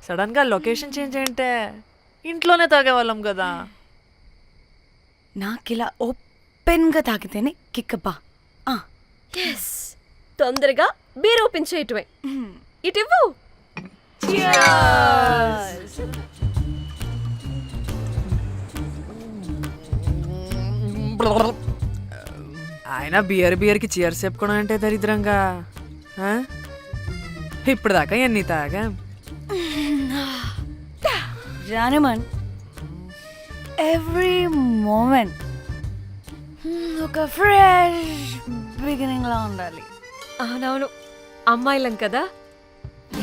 Sudden గా location change అంటే ఇంట్లోనే తాగేవాళ్ళం కదా. నాకిలా ఓపెన్గా తాగితేనే కిక్కబ్బా. ఎస్, తొందరగా బీర్ ఓపెన్ చేయటమే. ఇటివ్వు. ఆయన బియర్కి చీర్స్ చెప్పుకోవడం అంటే దరిద్రంగా. ఇప్పుడు దాకా ఎన్ని తాగా. జానమన్, ఎవ్రీ మూమెంట్ ఒక ఫ్రెష్ బిగినింగ్ లా ఉండాలి. అవునవును, అమ్మాయిలం కదా,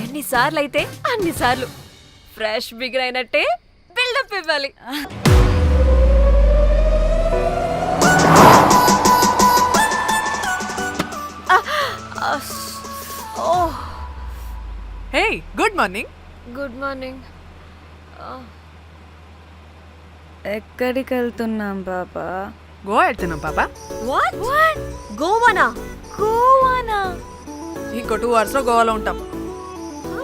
ఎన్నిసార్లు అయితే అన్నిసార్లు ఫ్రెష్ బిగిన్ అయినట్టే బిల్డప్ ఇవ్వాలి. హే, గుడ్ మార్నింగ్. Good morning. ఎక్కడికి వెళ్తున్నాం పాపా? గోవా వెళ్తున్నాం పాపా. వాట్? గోవానా? గోవానా? ఇంకో 2 hours లో గోవాలో ఉంటాం.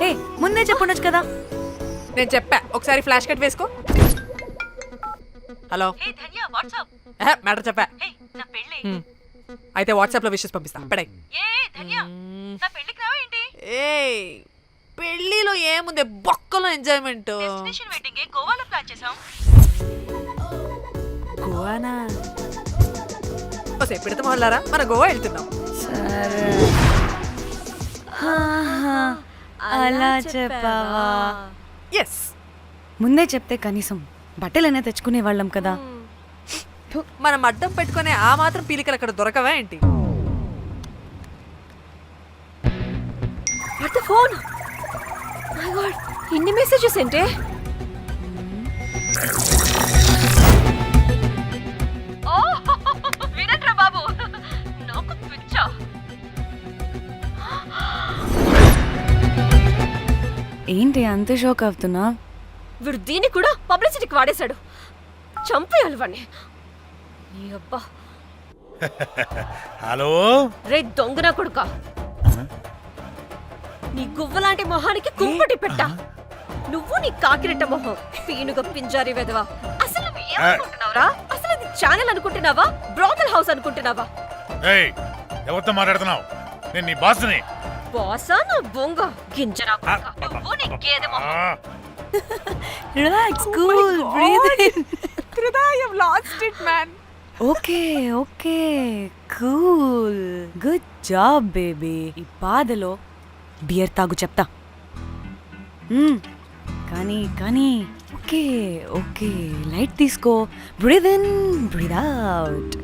ఏ, ముందే చెప్పుండొచ్చు కదా. నేను చెప్పా, ఒకసారి ఫ్లాష్ కట్ వేసుకో. హలో, మ్యాటర్ చెప్పా. అయితే వాట్సాప్ లో విషెస్ పంపిస్తా. పడాయి. ఏ పెళ్లిలో ఏముంది, బొక్కలో ఎంజాయ్మెంట్. గోవానా? ఓసే పెడతాం వాళ్ళారా, మన గోవా వెళ్తున్నాం. సరే, అలా చెప్పావా? ఎస్, ముందే చెప్తే కనీసం బట్టలైనా తెచ్చుకునే వాళ్ళం కదా. మనం అడ్డం పెట్టుకునే ఆ మాత్రం పీలికలు అక్కడ దొరకవా ఏంటి? What the phone? My God, ఇన్ని మెసేజెస్ ఏంటి? ఓ వినట్రా బాబు, నాకు పిచ్చా. ఏంటి అంత షోక్ అవుతున్నా? వీడు దీన్ని కూడా పబ్లిసిటీకి వాడేశాడు. చంపేయాలి వాడిని. నీ అబ్బా. హలో రే దొంగన కొడుకా, నీ గువ్వలాంటి మొహానికి కుంపటి పెట్టా. నువ్వు నీ కాకిరెట్ట మొహం, పీనుగ పింజారి వెదవా. అసలు నువ్వు ఏమనుకుంటున్నావురా? అసలు ఇది ఛానల్ అనుకుంటున్నావా, బ్రోకల్ హౌస్ అనుకుంటున్నావా? ఏయ్, ఎవరితో మాట్లాడుతున్నావు? నేను నీ బాస్ని. బాసా నా బొంగ గింజరా కొడుకా. నువ్వు నీ గేదె మొహం. Relax, cool, breathe in. I lost it, man. Okay okay, cool, good job baby. ఈ బాధలో బియర్ తాగు చెప్తా. కానీ కానీ ఓకే ఓకే, లైట్ తీసుకో. Breathe in, breathe out.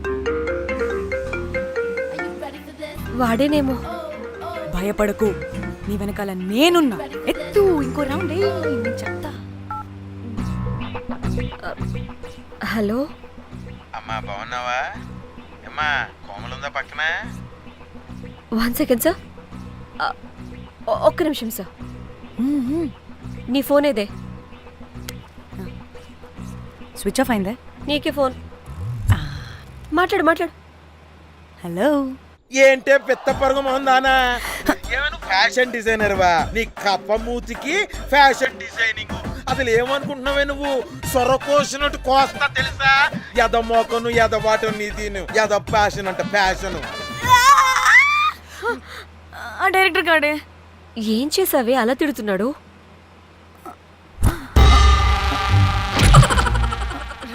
వాడేనేమో. భయపడకు, నీ వెనకాల నేనున్నా. ఎత్తు, ఇంకో రౌండ్ నేను చెప్తా. హలో అమ్మా, బాగున్నావా? అమ్మా, కోమలుందా పక్కన? 1 second సార్. ఒక్క నిమిషం సార్. నీ ఫోన్ ఏదే? స్విచ్ ఆఫ్ అయిందే. నీకే ఫోన్. మాట్లాడు మాట్లాడు. హలో, ఏంటే పిత్త పరుగు మొహందానా? ఏమను ఫ్యాషన్ డిజైనర్ వా? నీ కప్ప మూతికి ఫ్యాషన్ డిజైనింగ్. అసలు ఏమనుకుంటున్నావే నువ్వు? సొర కోసినట్టు కోస్తా తెలుసా? ఎద మోకను, ఎద వాటను, నీ దీని ఎద ఫ్యాషన్ అంట ఫ్యాషన్. ఆ డైరెక్టర్ గాడే. ఏం చేసావే అలా తిడుతున్నాడు?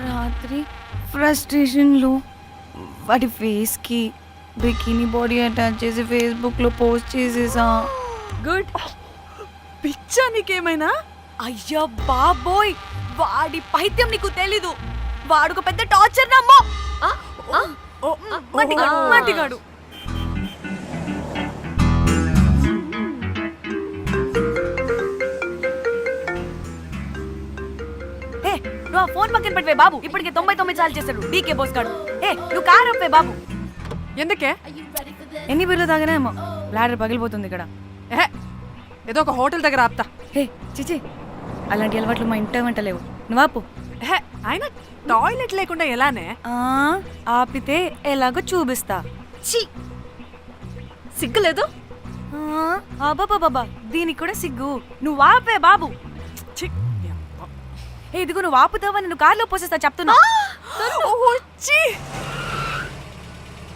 రాత్రి ఫ్రస్ట్రేషన్లో వాడి ఫేస్కి బికినీ బాడీ అటాచ్ చేసి ఫేస్బుక్లో పోస్ట్ చేసేసా. గుడ్. పిచ్చా నీకేమైనా? అయ్యా బాబోయ్, వాడి పైత్యం నీకు తెలీదు. వాడుక పెద్ద టార్చర్ నమ్మో. మట్టిగాడు. నువ్వు ఆ ఫోన్ పక్కన పెట్టవే బాబు. ఇప్పటికే 99 సార్లు చేశాడు డీకే బోస్ గాడు. నువ్వు కారు అప్పే బాబు. ఎందుకే? ఎన్ని బిర్లు తాగినాయేమో, లాడర్ పగిలిపోతుంది ఇక్కడ. ఏదో ఒక హోటల్ దగ్గర ఆపుతా. చిచి, అలాంటి అలవాట్లు మా ఇంట వెంట లేవు. నువ్వు ఆపు. ఆయన టాయిలెట్ లేకుండా ఎలానే? ఆపితే ఎలాగో చూపిస్తా. ఛీ, సిగ్గులేదు? బాబా, దీనికి కూడా సిగ్గు. నువ్వు ఆపే బాబు. ఛీ! ఏ ఇదిగో నువ్వు ఆపుతావా నేను కార్లో పోసేస్తా చెప్తున్నా వచ్చి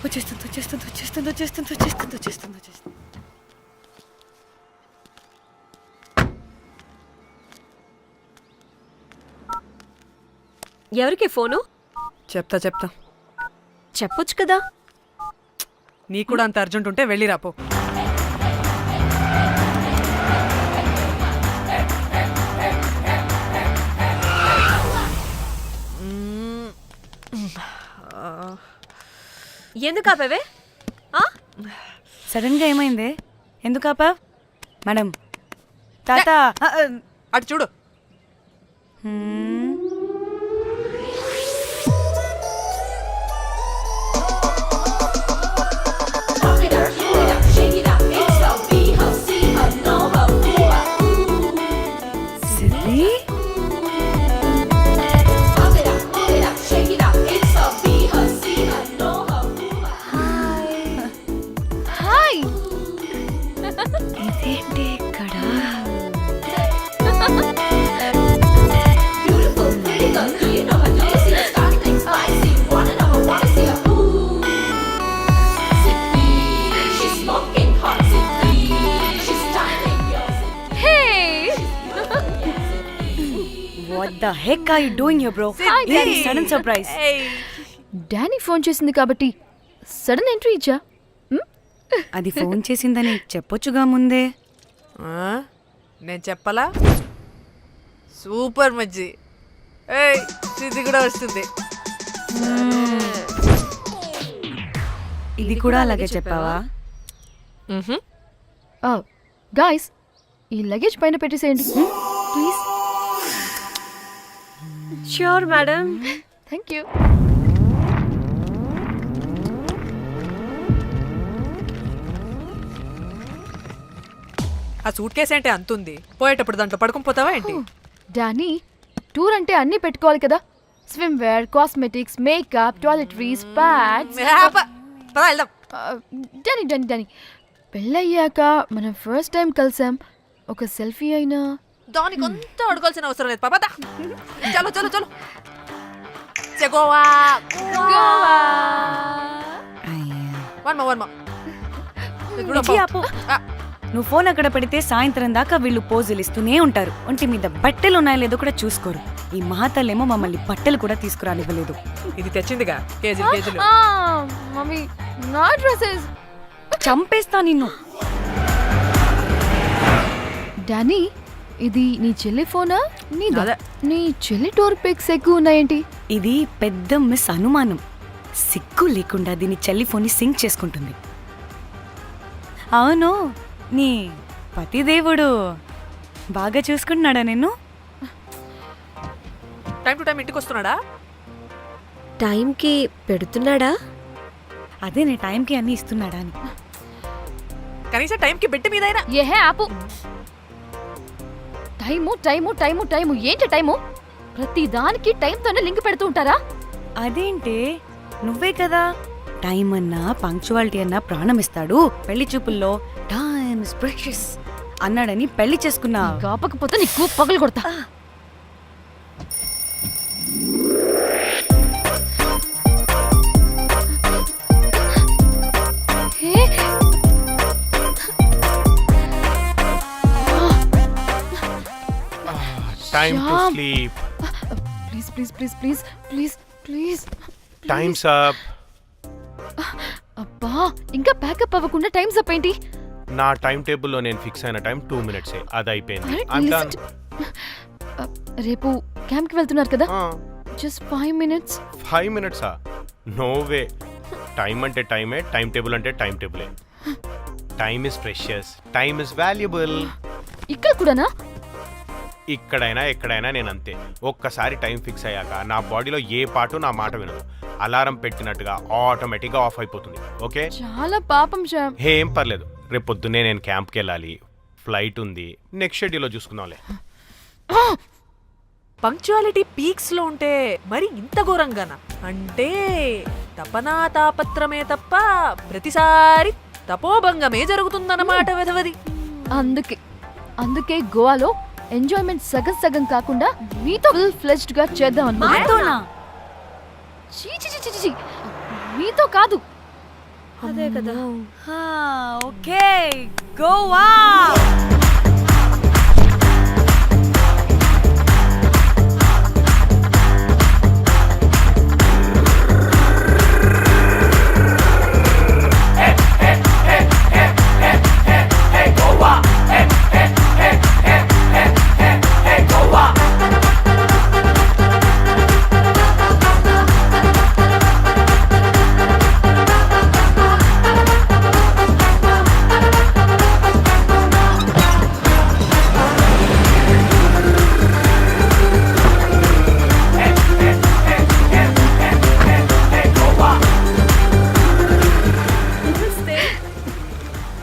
వచ్చేస్తుంది వచ్చేస్తుంది వచ్చేస్తుంది వచ్చేస్తుంది వచ్చేస్తుంది వచ్చేస్తుంది వచ్చేస్తుంది ఎవరికి ఫోను? చెప్తా చెప్పొచ్చు కదా. నీ కూడా అంత అర్జెంట్ ఉంటే వెళ్ళి రాపో. ఎందుకు ఆపేవే? సడన్ గా ఏమైంది? ఎందుకు ఆపా? మేడం తాత అటు చూడు. సిద్ధి ఇదేంటి ఇక్కడ? What the heck are you doing here, bro? This sudden surprise. Danny phone చేసింది కాబట్టి సడన్ ఎంట్రీ ఇచ్చా. అది ఫోన్ చేసిందని చెప్పొచ్చుగా ముందే. నేను చెప్పలా? సూపర్ మజ్జి. ఏయ్ సిద్ధి కూడా వస్తుంది. ఇది కూడా అలాగే చెప్పావా? గాయ్స్ ఈ లగేజ్ పైన పెట్టేసేయండి please. Sure madam. Thank you. ఆ సూట్ కేసు అంటే అంతుంది. పోయేటప్పుడు దాంట్లో పడుకుని పోతావా ఏంటి? డానీ టూర్ అంటే అన్నీ పెట్టుకోవాలి కదా. Swimwear, cosmetics, makeup, toiletries, pads. పద వెళ్దాం. డానీ డానీ డానీ పెళ్ళయ్యాక మనం ఫస్ట్ టైం కలిసాం. ఒక సెల్ఫీ అయినా దానికి అంత అడగాల్సిన అవసరం లేదు. పాపా చలో చలో చలో. గోవా వర్మ ఇచ్చి ఆపు. నువ్వు ఫోన్ అక్కడ పెడితే సాయంత్రం దాకా వీళ్ళు పోజులు ఇస్తూనే ఉంటారు. ఒంటి మీద బట్టలు ఉన్నాయో లేదో కూడా చూసుకోరు. ఈ మహాతల్లేమో మమ్మల్ని బట్టలు కూడా తీసుకురానివ్వలేదు. ఇది తెచ్చిందిగా కేజీలు. మమ్మీ నా డ్రెస్సెస్. చంపేస్తా నిన్ను. డానీ ఇది నీ చెల్లి ఫోనా నీదా? అదే. నీ చెల్లి టూర్ పిక్స్ ఎక్కువ ఉన్నాయేంటి? ఇది పెద్ద మిస్ అనుమానం. సిగ్గు లేకుండా దీని చెల్లి ఫోన్ని సింక్ చేసుకుంటుంది. అవును, నీ పతిదేవుడు బాగా చూసుకుంటున్నాడా నిన్ను? టైం టు టైం ఇంటికి వస్తున్నాడా? టైంకి పెడుతున్నాడా? అదే నీ టైంకి అన్ని ఇస్తున్నాడా అని. కనీసం టైంకి బెడ్ మీదైనా. ఏహే ఆపు. టైము టైము టైము టైము ఏంటి టైము? ప్రతి దానికి టైంతోనే లింక్ పెడుతూ ఉంటారా? అదేంటే నువ్వే కదా టైం అన్నా పంక్చువాలిటీ అన్నా ప్రాణం ఇస్తాడు, పెళ్లి చూపుల్లో టైమ్ ఇస్ ప్రెషియస్ అన్నాడని పెళ్లి చేసుకున్నా. కాపకపోతే నీకు పగలు కొడతా. Time to Shyam. sleep. Please please please please please please. Time's up. అబ్బా ఇంకా ప్యాకప్ అవ్వకుండా టైమ్స్ అప్ ఏంటి? నా టైం టేబుల్లో నేను ఫిక్స్ అయిన టైం 2 minutes. అది అయిపోయింది. Alright, I'm listen done. రేపు క్యాంప్కి వెళ్తున్నారు కదా? Just 5 minutes. 5 minutes? No way. Time అంటే టైమే, టైం టేబుల్ అంటే టైం టేబులే. Time is precious, time is valuable. ఇక్కడ కూడానా? ఇక్కడైనా ఎక్కడైనా నేను అంతే. ఒక్కసారి టైం ఫిక్స్ అయ్యాక నా బాడీలో ఏ పాటు నా మాట వినదు. అలారం పెట్టినట్టుగా ఆటోమేటిక్గా ఆఫ్ అయిపోతుంది. ఓకే, చాలా పాపం శ్యామ్. ఏం పర్లేదు. రేపు పొద్దున్నే నేను క్యాంప్కి వెళ్ళాలి, ఫ్లైట్ ఉంది. నెక్స్ట్ షెడ్యూల్లో చూసుకుందాంలే. పంక్చువాలిటీ పీక్స్ లో ఉంటే మరి ఇంత ఘోరంగానా? అంటే తపనా తాపత్రమే తప్ప ప్రతిసారి తపోభంగమే జరుగుతుందన్నమాట వెధవది. అందుకే గోవాలో ఎంజాయ్మెంట్ సగం సగం కాకుండా మీతో ఫుల్ ఫ్లెజ్డ్ గా చేద్దాం అనుకున్నా. మాతోనా? చీ చీ చీ చీ, చీ. మీతో కాదు. అదే కదా. ఓకే గోవా.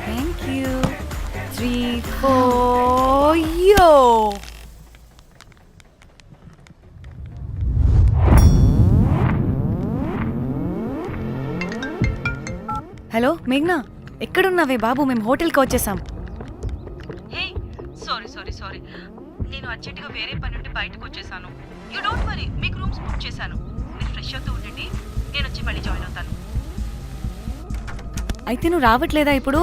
Thank you. 3, 4 యో. హలో మేఘ్నా, ఎక్కడున్నావే బాబు? మేము హోటల్కి వచ్చేసాం. సారీ నేను అర్జెంటుగా వేరే పని నుండి బయటకు వచ్చేసాను. యూ డోంట్ వరీ, మీకు రూమ్స్ బుక్ చేశాను. మీరు ఫ్రెష్ అవుతూ ఉండండి, నేను వచ్చి మళ్ళీ జాయిన్ అవుతాను. అయితే నువ్వు రావట్లేదా ఇప్పుడు?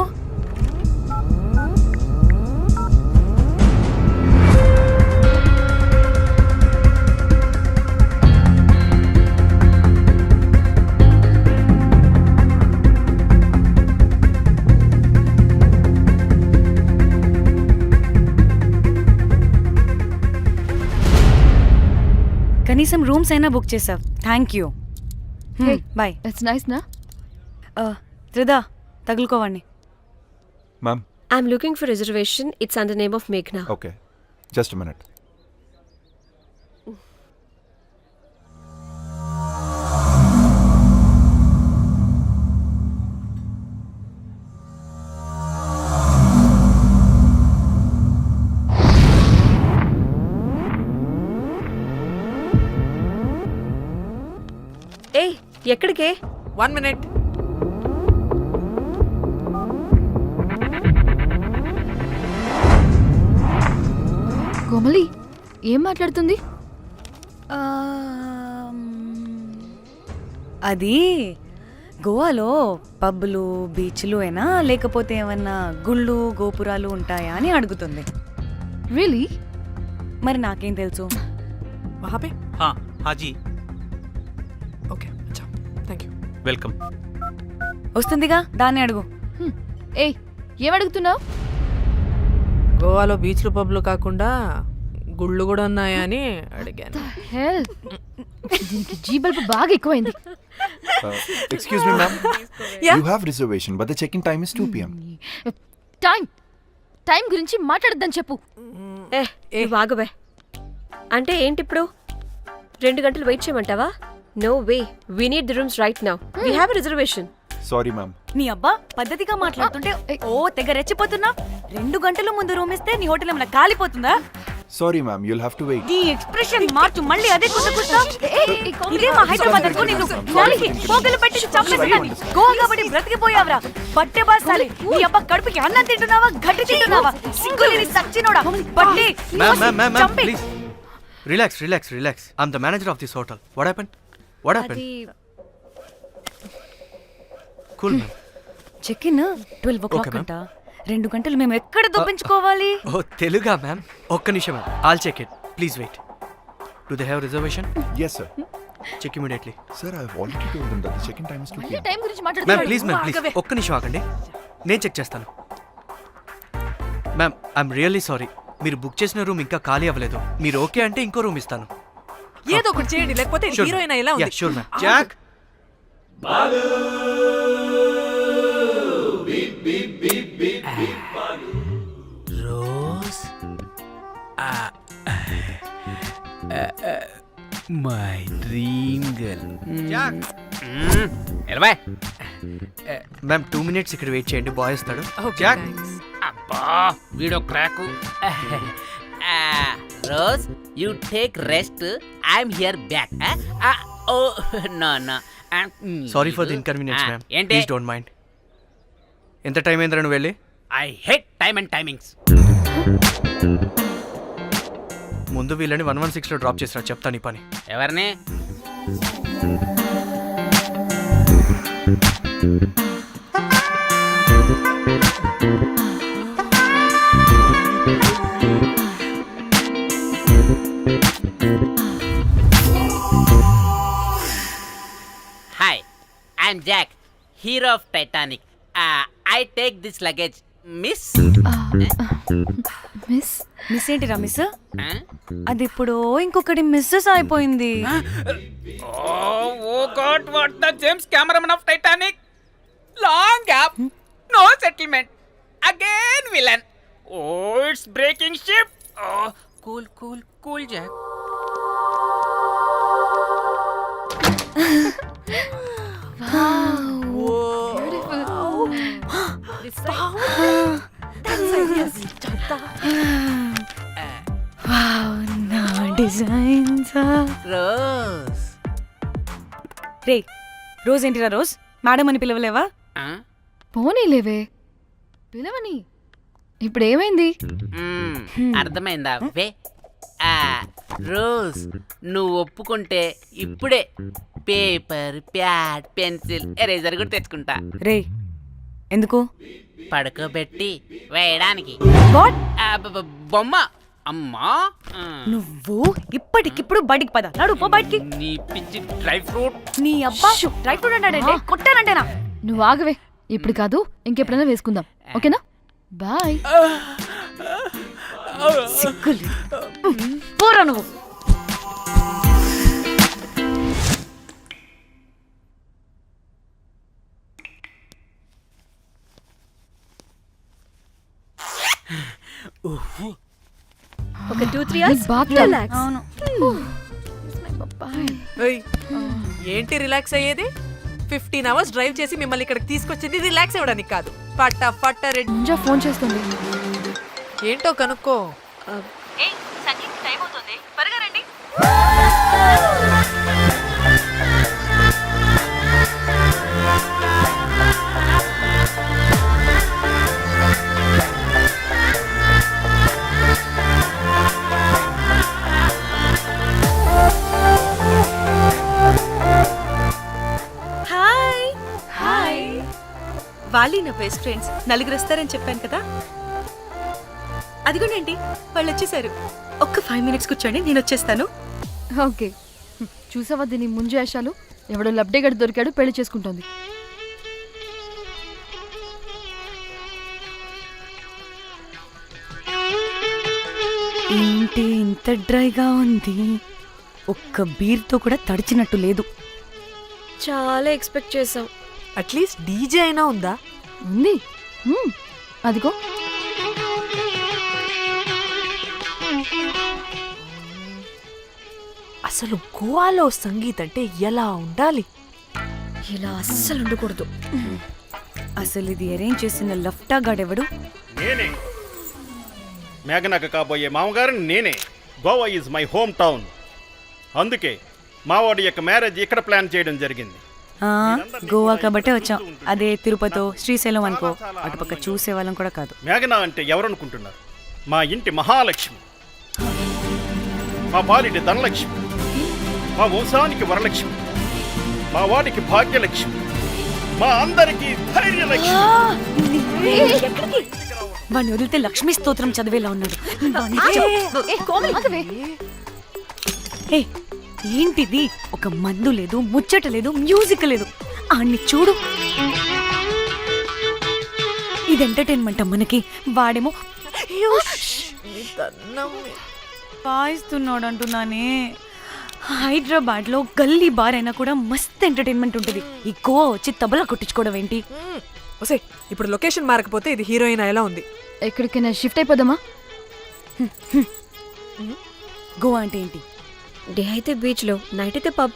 కనీసం రూమ్స్ అయినా బుక్ చేసావు. Thank you. Hey. Bye. It's nice నా. త్రిదా తగులుకోవండి. Ma'am, I'm looking for reservation. It's under name of మేఘ్నా. Okay, just minute. ఏయ్ ఎక్కడికే? 1 minute. కోమలి ఏం మాట్లాడుతుంది? అది గోవాలో పబ్బులు బీచ్లు అయినా లేకపోతే ఏమన్నా గుళ్ళు గోపురాలు ఉంటాయా అని అడుగుతుంది. రియలీ? మరి నాకేం తెలుసు? वहाँ पे? हाँ जी, ओके, अच्छा, थैंक यू. वेलकम. వస్తుందిగా, దాన్ని అడుగు. ఏయ్ ఏం అడుగుతున్నావు? గోవాలో బీచ్లు పబ్లు కాకుండా గుళ్ళు కూడా ఉన్నాయా అని అడిగాను. హెల్, దీనికి జీ బల్బ్ బాగా ఎక్కువైంది. Excuse me, ma'am. Yeah. You have reservation, but the check-in time is 2 p.m. Time గురించి మాట్లాడద్దని చెప్పు. నువ్వు ఆగుబే. అంటే ఏంటి ఇప్పుడు 2 గంటలు వెయిట్ చేయమంటావా? No way, we need the rooms right now. We have a reservation. Sorry, ma'am. నీ అబ్బా పద్ధతిగా మాట్లాడుతుంటే ఓ తెగ రెచ్చిపోతున్నా. 2 గంటల ముందు రూమ్ ఇస్తే నీ హోటల్ ఏమైనా కాలిపోతుందా? Sorry, ma'am. You'll have to wait. నీ ఎక్స్ప్రెషన్ మార్చు. మళ్ళీ అదే కుసకుస్తా. ఇదే మా హైదరాబాద్ అనుకో. నిన్ను నాలికి పోగలు పెట్టి చంపేస్తాను. గోవా కాబట్టి బ్రతికిపోయావరా బట్టే బాసాలి. నీ అబ్బా కడుపుకి అన్నం తింటున్నావా, గడ్డి తింటున్నావా? సింగులేని సచ్చినోడా బట్టే. Ma'am, please. Relax. I'm the manager of this hotel. What happened? అది Cool, ma'am. Check in 12 o'clock Okay, ma'am. అంట. 2 గంటలు మేము ఎక్కడ దొప్పించుకోవాలి? Oh, తెలుగా ma'am? ఒక్క నిమిషం ma'am. I'll check it. Please wait. Do they have reservation? Yes, sir. Check immediately. Sir, I've already told them that the check-in time is 2 p.m. Time గురించి ma'am మాట్లాడుతున్నాడు. Please ఒక్క నిమిషం ఆగండి, నేను చెక్ చేస్తాను. Ma'am, I'm really sorry, మీరు book చేసిన room ఇంకా ఖాళీ అవ్వలేదు. మీరు ఓకే అంటే ఇంకో రూమ్ ఇస్తాను. ఏదో ఒకటి చేయండి, లేకపోతే హీరోయిన్ ఎలా ఉంది? Sure ma'am. Jack, Rose, my dream girl. Jack. ఎలవా మ్యామ్ 2 minutes ఇక్కడ వెయిట్ చేయండి, బాయ్ వస్తాడు. Okay, Jack. thanks. అబ్బా వీడో crack. Rose, you take rest, I'm here back. Oh no no, sorry for the inconvenience ma'am. ఏంటి? Please don't mind. ఎంత time అయిందిరా నువ్వు వెళ్ళి? I hate time and timings. ముందు వీళ్ళని 116లో డ్రాప్ చేసినా చెప్తాను ఈ పని. ఎవరిని? Hi, I'm Jack, hero of Titanic. I take this luggage. Miss miss miss ఏంటిరా మిస్? అది ఇప్పుడు ఇంకొకటి మిస్సెస్ అయిపోయింది. Oh God, what the James cameraman of Titanic. Long gap, no settlement, again villain. Oh it's breaking ship. Cool cool cool Jack. Rose. రే Rose ఏంటిరా Rose? Madam అని పిలవలేవా? పోనీలేవే పిలవని. ఇప్పుడు ఏమైంది? అర్థమైందా? వే రోజ్, నువ్వు ఒప్పుకుంటే ఇప్పుడే పేపర్, ప్యాడ్, పెన్సిల్, ఎరేజర్ కూడా తెచ్చుకుంటా. రే ఎందుకు? పడుకోబెట్టి వేయడానికి. వాట్? బొమ్మ. అమ్మా, నువ్వు ఇప్పటికిప్పుడు బయటికి పద. నడు పో బయటికి. నీ పిచ్చి డ్రై ఫ్రూట్. నీ అబ్బా డ్రై ఫ్రూట్ అన్నాడంటే కొట్టానంటేనా? నువ్వు ఆగవే, ఇప్పుడు కాదు ఇంకెప్పుడైనా వేసుకుందాం, ఓకేనా? బాయ్. సిగ్గులు పోరా నువ్వు. ఒక 2-3 hours రిలాక్స్. అవును. ఏయ్, ఏంటి రిలాక్స్ అయ్యేది? 15 hours డ్రైవ్ చేసి మిమ్మల్ని ఇక్కడికి తీసుకొచ్చింది రిలాక్స్ అవ్వడానికి కాదు. పట్ట రెడ్ ముంజా ఫోన్ చేస్తుంది. ఏంటో కనుక్కో. సంగీత్ టైం అవుతుంది, త్వరగా రండి. Hi hi. వాళ్ళు నా బెస్ట్ ఫ్రెండ్స్. నలుగురు వస్తారని చెప్పాను కదా, అదిగోనండి వాళ్ళు వచ్చేసారు. ఒక్క 5 minutes కూర్చోండి, నేను వచ్చేస్తాను. ఓకే, చూసావా దీని ముంజు వేషాలు? ఎవడో లబ్డే గడి దొరికాడు, పెళ్లి చేసుకుంటోంది. ఏంటి ఇంత డ్రైగా ఉంది? ఒక్క బీర్తో కూడా తడిచినట్టు లేదు. చాలా ఎక్స్పెక్ట్ చేసాం. అట్లీస్ట్ డీజే అయినా ఉందా? ఉంది. అదిగో. అసలు గోవాలో సంగీత్ అంటే ఎలా ఉండాలి? ఇలా అస్సలు ఉండకూడదు. అసలు ఇది అరేంజ్ చేసిన లఫ్టా గాడెవడు? నేనే మేఘనకు కాబోయే మామగారు నేనే. Goa is my home town. అందుకే మావాడి యొక్క మ్యారేజ్ ఇక్కడ ప్లాన్ చేయడం జరిగింది. గోవా కాబట్టే వచ్చాం. అదే తిరుపతి, శ్రీశైలం అనుకో, అటుపక్క చూసే వాళ్ళం కూడా కాదు. మేఘన అంటే ఎవరనుకుంటున్నారు? మా ఇంటి మహాలక్ష్మి, మా పాలిటి ధనలక్ష్మి, మా వంశానికి వరలక్ష్మి, మా వాడికి భాగ్యలక్ష్మి, మా అందరికీ ధైర్యలక్ష్మి. వాడిని వదిలితే లక్ష్మీ స్తోత్రం చదివేలా ఉన్నాడు. ఏంటిది? ఒక మందు లేదు, ముచ్చట లేదు, మ్యూజిక్ లేదు. ఆడిని చూడు. ఇది ఎంటర్టైన్మెంట్ మనకి. వాడేమో పాయిస్తున్నాడు అంటున్నానే. హైదరాబాద్ లో గల్లీ బార్ అయినా కూడా మస్త్ ఎంటర్టైన్మెంట్ ఉంటుంది. ఈ గోవా వచ్చి తబలా కొట్టించుకోవడం ఏంటి? ఒసే, ఇప్పుడు లొకేషన్ మారకపోతే ఇది హీరోయిన్ ఎలా ఉంది? ఎక్కడికైనా షిఫ్ట్ అయిపోదామా? గోవా అంటే ఏంటి? డే అయితే బీచ్ లో, నైట్ అయితే పబ్.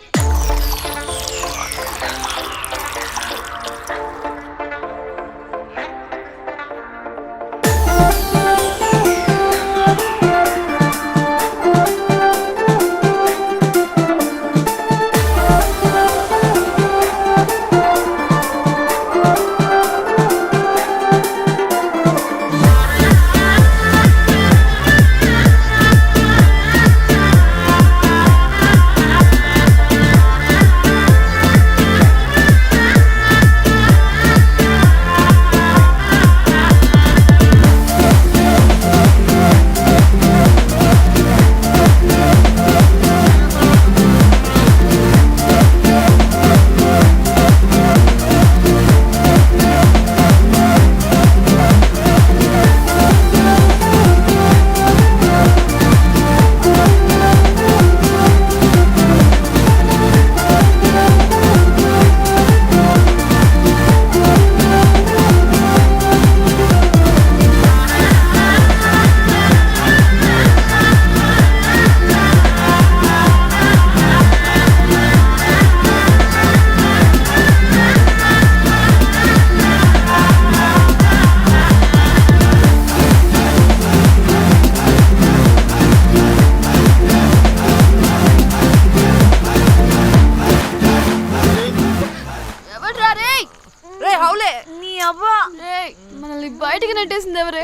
చేసింది ఎవరే?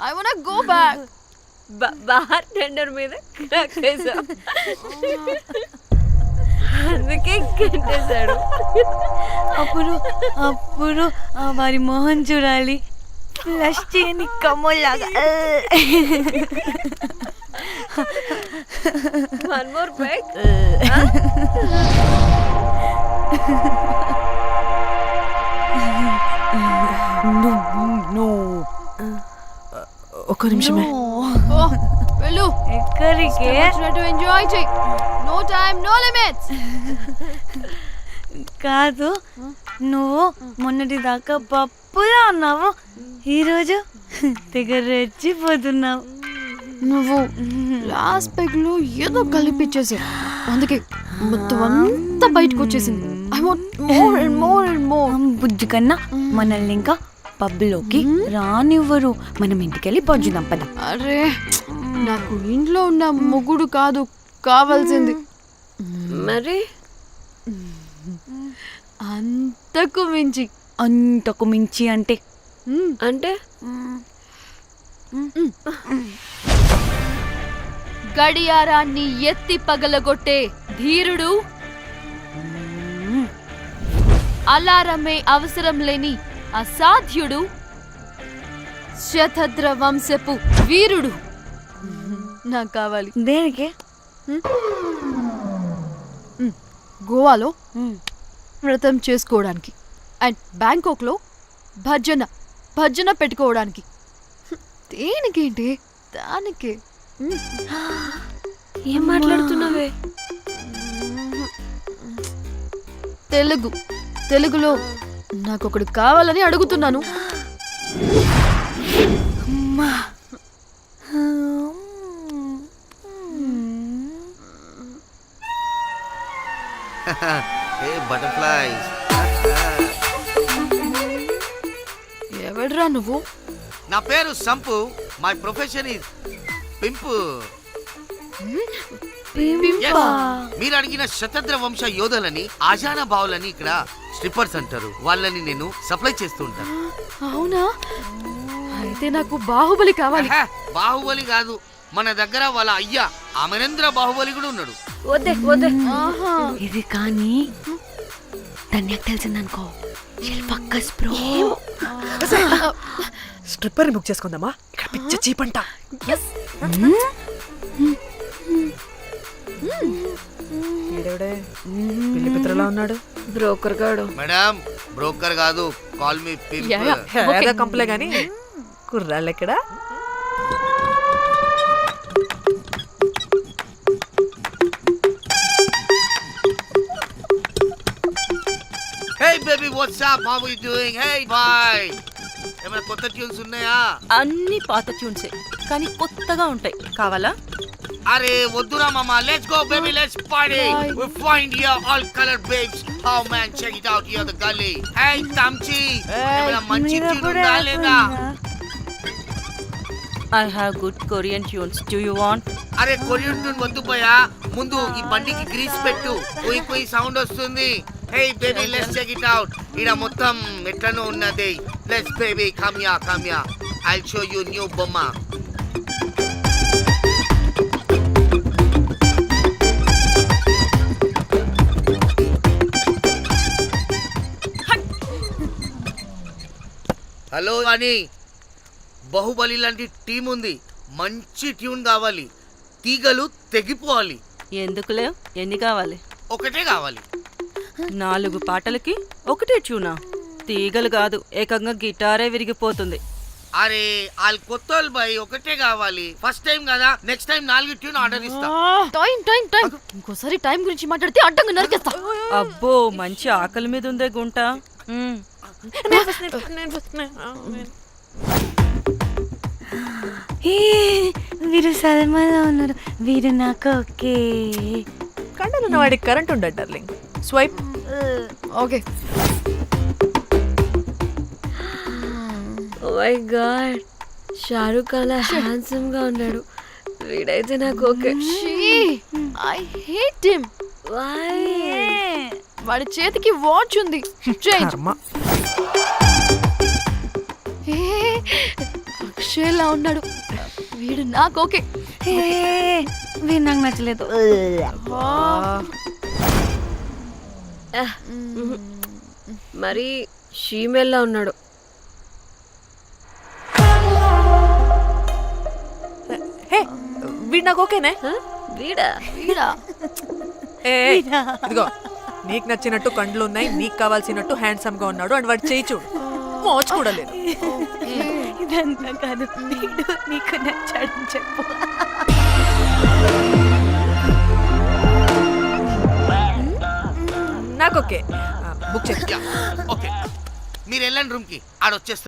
I want go back. Bar tender మీద కక్కేసా, అందుకే కట్టేశాడు. అప్పుడు అప్పుడు వారి మోహన్ చూడాలి, ఫ్లష్ చేయని కమ్మోల్లాగా. One more break. ఒక్క నిమిషమే. వెళ్ళు. ఎక్కడికే? ఎంజాయ్ చెయ్. No time, no limits. కాదు, నువ్వు మొన్నటి దాకా పప్పులా ఉన్నావు, ఈరోజు తెగ రెచ్చిపోతున్నావు. నువ్వు లాస్ట్ పెగ్ లో ఏదో కలిపిచ్చేసావు, అందుకే మొత్తం అంతా బయటకు వచ్చేసింది. I want more and more and more. బుజ్జి కన్నా మనల్ని ఇంకా పబ్లోకి రానివ్వరు. మనం ఇంటికెళ్ళి పడుచుదాం పద. అరే, నాకు ఇంట్లో ఉన్న మొగుడు కాదు కావాల్సింది. మరి అంతకు మించి. అంతకు మించి అంటే అంటే గడియారాన్ని ఎత్తి పగలగొట్టే ధీరుడు, అలారమే అవసరం లేని అసాధ్యుడు, శతద్ర వంశపు వీరుడు నాకు కావాలి. దేనికి? గోవాలో వ్రతం చేసుకోవడానికి అండ్ బ్యాంకాక్లో భజన పెట్టుకోవడానికి. దేనికేంటి? దానికే. ఏం మాట్లాడుతున్నావే? తెలుగులో నాకొకడు కావాలని అడుగుతున్నాను. బటర్ఫ్లైస్. ఎవడ్రా నువ్వు? నా పేరు Sampu. My profession is pimp. మీరు అడిగిన శతద్ర వంశ యోధులని, ఆజానా బావులని ఇక్కడ స్ట్రిప్పర్స్ అంటారు. వాళ్ళని నేను సప్లై చేస్తూ ఉంటాను. అవునా? అయితే నాకు బాహుబలి కావాలి. బాహుబలి కాదు, మన దగ్గర వాళ్ళ అయ్యా అమరేంద్ర బాహుబలి కూడా ఉన్నాడు. వద్దే వద్దే. ఇది కానీ ధన్యకు తెలిసిందనుకో, శిల్పక్కస్ బ్రో. స్ట్రిప్పర్ బుక్ చేసుకుందామా? ఇక్కడ పిచ్చ చీపంట. ఈడెవడే పిల్లి పిత్రలా ఉన్నాడు? బ్రోకర్ గాడు. మేడం, బ్రోకర్ కాదు, కాల్ మీ పింప్. ఏదో కంపలే గాని కుర్రాళ్ళు ఎక్కడ? Hey baby, what's up? How are you doing? Hey bye. ఏమైనా కొత్త ట్యూన్స్ ఉన్నాయా? అన్ని పాత ట్యూన్సే, కానీ కొత్తగా ఉంటాయి. కావాలా? అరే వద్దురా మామ. Let's go baby, let's party. We find here all colored babes. Oh man, check it out here the gully. Hey Tamchi, ఏమైనా మంచి ట్యూన్ ఉందా లేదా? I have good Korean tunes. Do you want? అరే కొరియన్ ట్యూన్ వద్దు పోయా, ముందు ఈ బండికి గ్రీస్ పెట్టు. పోయి పోయి సౌండ్ వస్తుంది. Hey baby, let's check it out. ఇడ మొత్తం ఎట్లనో ఉన్నది. Let's baby, come here. I'll show you new బొమ్మ. హలో అని, బాహుబలి లాంటి టీం ఉంది. మంచి ట్యూన్ కావాలి, తీగలు తెగిపోవాలి. ఎందుకులే, ఎన్ని కావాలి? ఒకటే కావాలి. 4 పాటలకి ఒకటే ట్యూనా? తీగలు కాదు, ఏకంగా గిటారే విరిగిపోతుంది. అరే వాళ్ళు కొత్త బాయ్, ఒకటే కావాలి. ఫస్ట్ టైం కదా, నెక్స్ట్ టైం 4 ట్యూన్ ఆర్డర్ ఇస్తా. టైం ఇంకోసారి టైం గురించి మాట్లాడితే అడ్డంగా నరికేస్తా. అబ్బో, మంచి ఆకలి మీద ఉందే గుంట. వీరు సల్మాలో ఉన్నారు. వీరు నాకు ఓకే. కండలున్న వాడికి కరెంట్ ఉండదు darling. Swipe. Okay. Oh my god, Shahrukh అలా హ్యాండ్సమ్ గా ఉన్నాడు. వీడైతే నాకు ఓకే. I hate him. వాడి చేతికి వాచ్ ఉంది. చేంజ్. షేలా ఉన్నాడు. వీడు నాకు ఓకే. వీడు నాకు నచ్చలేదు. మరి షీమేల్లా ఉన్నాడు. హే వీడు నాకు ఓకేనే. వీడా? వీడా? ఏ ఇదిగో నీకు నచ్చినట్టు కండ్లు ఉన్నాయి, నీకు కావాల్సినట్టు హ్యాండ్సమ్ గా ఉన్నాడు అండ్ వాడు చేయి చూడు, మోచు కూడా లేదు. ఇదంతా కాదు, వీడు నీకు నచ్చాడని చెప్పు. నాకు ఓకే. బుక్ చేయి. ఓకే, మీరు వెళ్ళండి రూమ్ కి, ఆడొచ్చేస్తా.